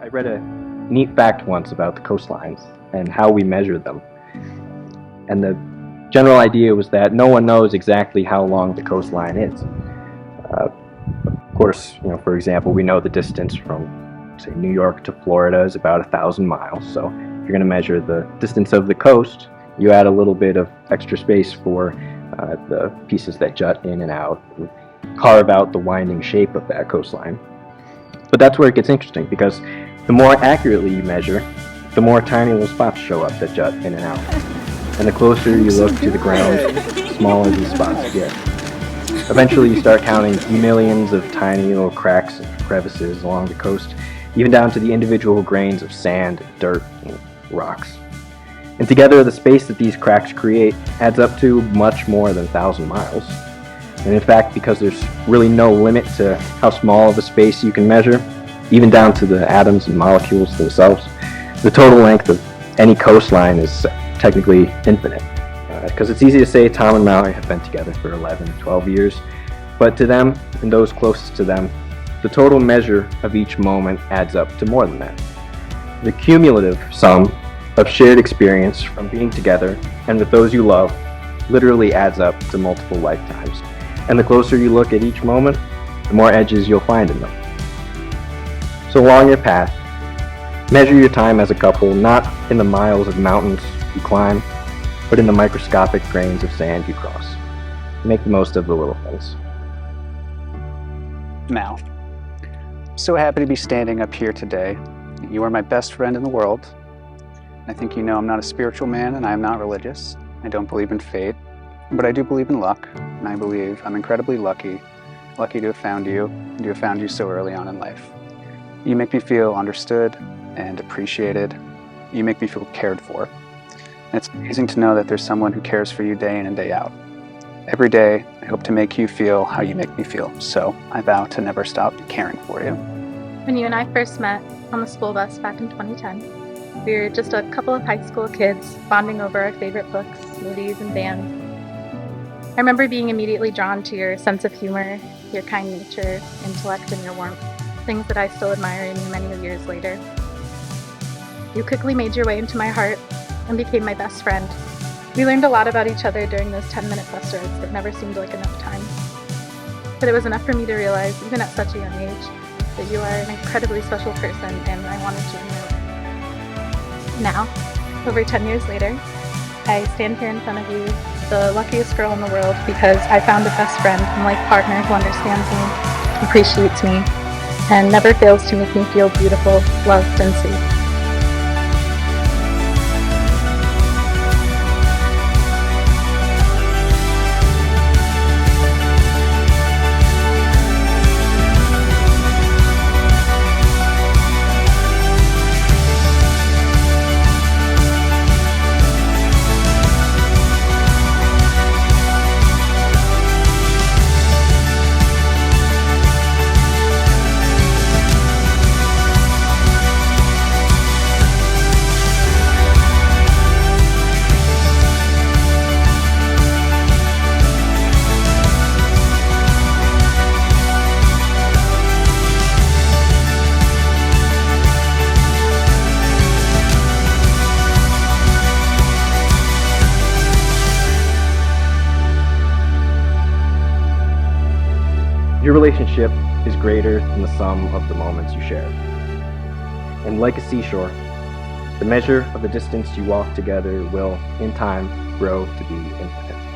I read a neat fact once about the coastlines and how we measure them. And the general idea was that no one knows exactly how long the coastline is. Of course, for example, we know the distance from, say, New York to Florida is about 1,000 miles. So if you're going to measure the distance of the coast, you add a little bit of extra space for the pieces that jut in and out, and carve out the winding shape of that coastline. But that's where it gets interesting, because the more accurately you measure, the more tiny little spots show up that jut in and out. And the closer you look to the ground, the smaller these spots get. Eventually you start counting millions of tiny little cracks and crevices along the coast, even down to the individual grains of sand, dirt, and rocks. And together, the space that these cracks create adds up to much more than 1,000 miles. And in fact, because there's really no limit to how small of a space you can measure, even down to the atoms and molecules themselves, the total length of any coastline is technically infinite. Because it's easy to say Tom and Mallory have been together for 11, 12 years, but to them, and those closest to them, the total measure of each moment adds up to more than that. The cumulative sum of shared experience from being together and with those you love literally adds up to multiple lifetimes. And the closer you look at each moment, the more edges you'll find in them. So along your path, measure your time as a couple not in the miles of mountains you climb, but in the microscopic grains of sand you cross. Make the most of the little things. Mal, I'm so happy to be standing up here today. You are my best friend in the world. I think you know I'm not a spiritual man and I am not religious. I don't believe in fate, but I do believe in luck, and I believe I'm incredibly lucky to have found you, and to have found you so early on in life. You make me feel understood and appreciated. You make me feel cared for. And it's amazing to know that there's someone who cares for you day in and day out. Every day, I hope to make you feel how you make me feel, so I vow to never stop caring for you. When you and I first met on the school bus back in 2010, we were just a couple of high school kids bonding over our favorite books, movies, and bands. I remember being immediately drawn to your sense of humor, your kind nature, intellect, and your warmth, things that I still admire in you many years later. You quickly made your way into my heart and became my best friend. We learned a lot about each other during those 10-minute bus rides that never seemed like enough time. But it was enough for me to realize, even at such a young age, that you are an incredibly special person, and I wanted you to know. Now, over 10 years later, I stand here in front of you, the luckiest girl in the world, because I found a best friend and life partner who understands me, appreciates me, and never fails to make me feel beautiful, loved, and safe. Your relationship is greater than the sum of the moments you share. And like a seashore, the measure of the distance you walk together will, in time, grow to be infinite.